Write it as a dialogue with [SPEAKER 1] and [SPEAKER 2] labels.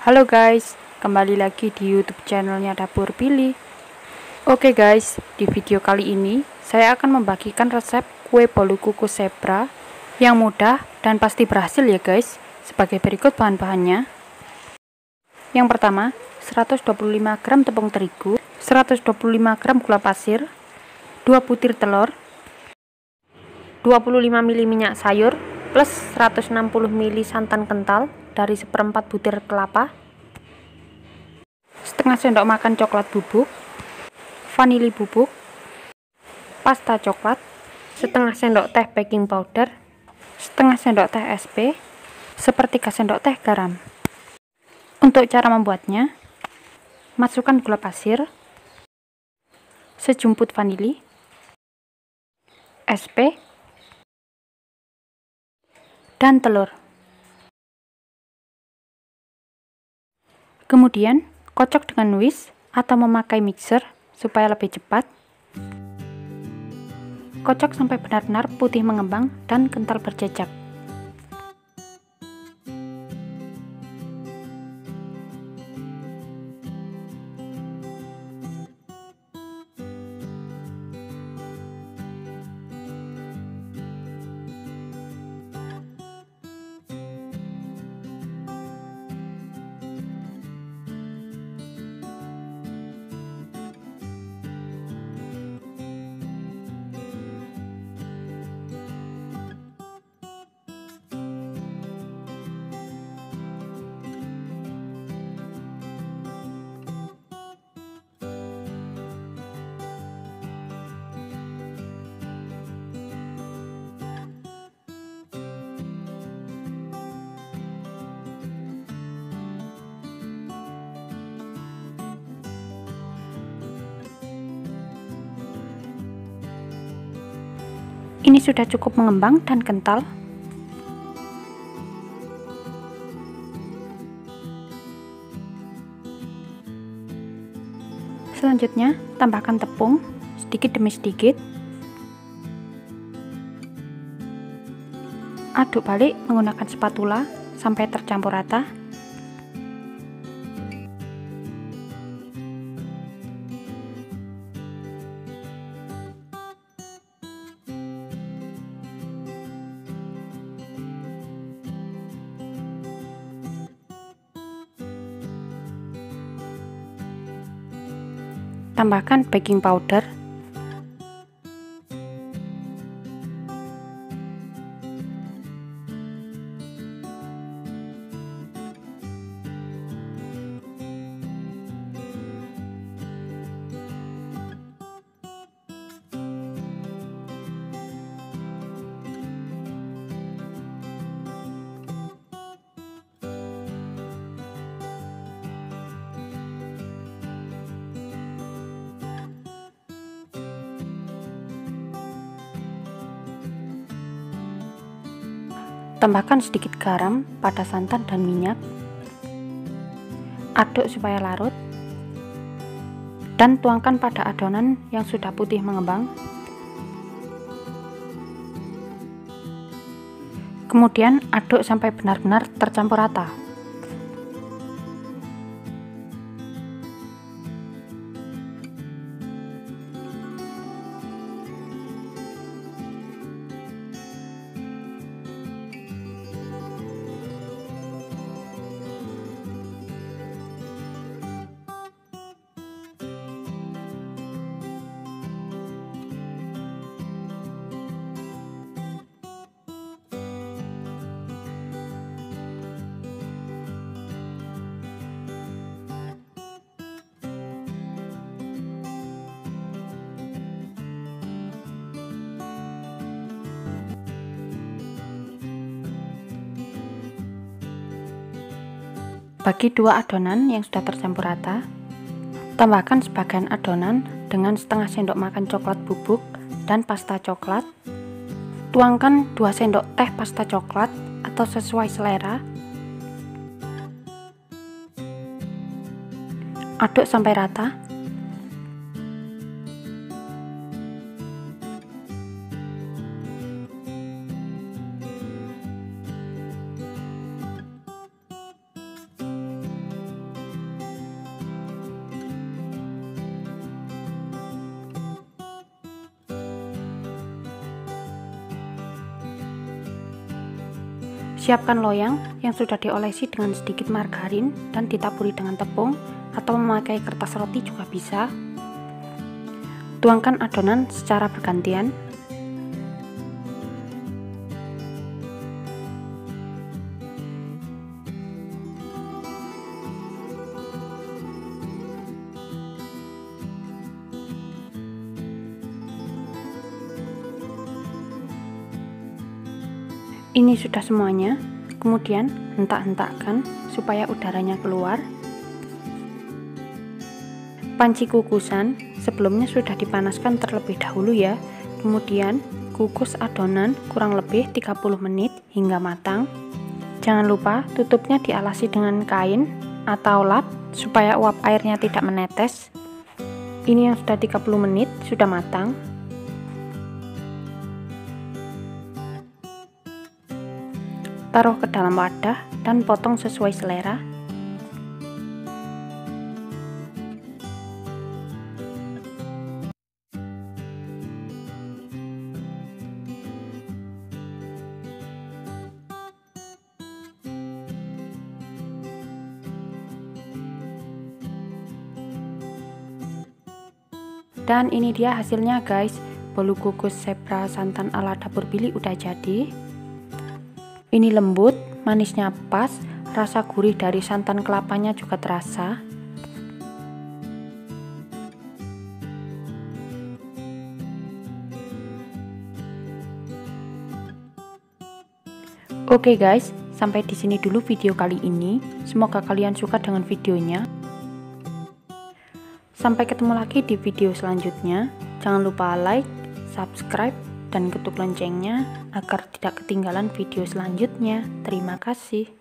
[SPEAKER 1] Halo guys, kembali lagi di YouTube channelnya Dapur Pilih. Oke guys, di video kali ini saya akan membagikan resep kue bolu kukus zebra yang mudah dan pasti berhasil ya guys. Sebagai berikut bahan-bahannya. Yang pertama, 125 gram tepung terigu, 125 gram gula pasir, 2 butir telur, 25 ml minyak sayur, plus 160 ml santan kental dari seperempat butir kelapa, setengah sendok makan coklat bubuk, vanili bubuk, pasta coklat, setengah sendok teh baking powder, setengah sendok teh SP, sepertiga sendok teh garam. Untuk cara membuatnya, masukkan gula pasir, sejumput vanili, SP, dan telur. Kemudian kocok dengan whisk atau memakai mixer supaya lebih cepat. Kocok sampai benar-benar putih mengembang dan kental berjejak. Ini sudah cukup mengembang dan kental. Selanjutnya, tambahkan tepung sedikit demi sedikit. Aduk balik menggunakan spatula sampai tercampur rata. Tambahkan baking powder, tambahkan sedikit garam pada santan dan minyak, aduk supaya larut, dan tuangkan pada adonan yang sudah putih mengembang. Kemudian aduk sampai benar-benar tercampur rata. Bagi dua adonan yang sudah tercampur rata, tambahkan sebagian adonan dengan setengah sendok makan coklat bubuk dan pasta coklat. Tuangkan 2 sendok teh pasta coklat atau sesuai selera. Aduk sampai rata. Siapkan loyang yang sudah diolesi dengan sedikit margarin dan ditaburi dengan tepung atau memakai kertas roti juga bisa. Tuangkan adonan secara bergantian. Ini sudah semuanya, kemudian hentak-hentakkan supaya udaranya keluar. Panci kukusan sebelumnya sudah dipanaskan terlebih dahulu ya. Kemudian kukus adonan kurang lebih 30 menit hingga matang. Jangan lupa tutupnya dialasi dengan kain atau lap supaya uap airnya tidak menetes. Ini yang sudah 30 menit sudah matang. Taruh ke dalam wadah dan potong sesuai selera. Dan ini dia hasilnya guys, bolu kukus zebra santan ala dapur Billy udah jadi. Ini lembut, manisnya pas, rasa gurih dari santan kelapanya juga terasa. Oke guys, sampai di sini dulu video kali ini. Semoga kalian suka dengan videonya. Sampai ketemu lagi di video selanjutnya. Jangan lupa like, subscribe, dan ketuk loncengnya agar tidak ketinggalan video selanjutnya. Terima kasih.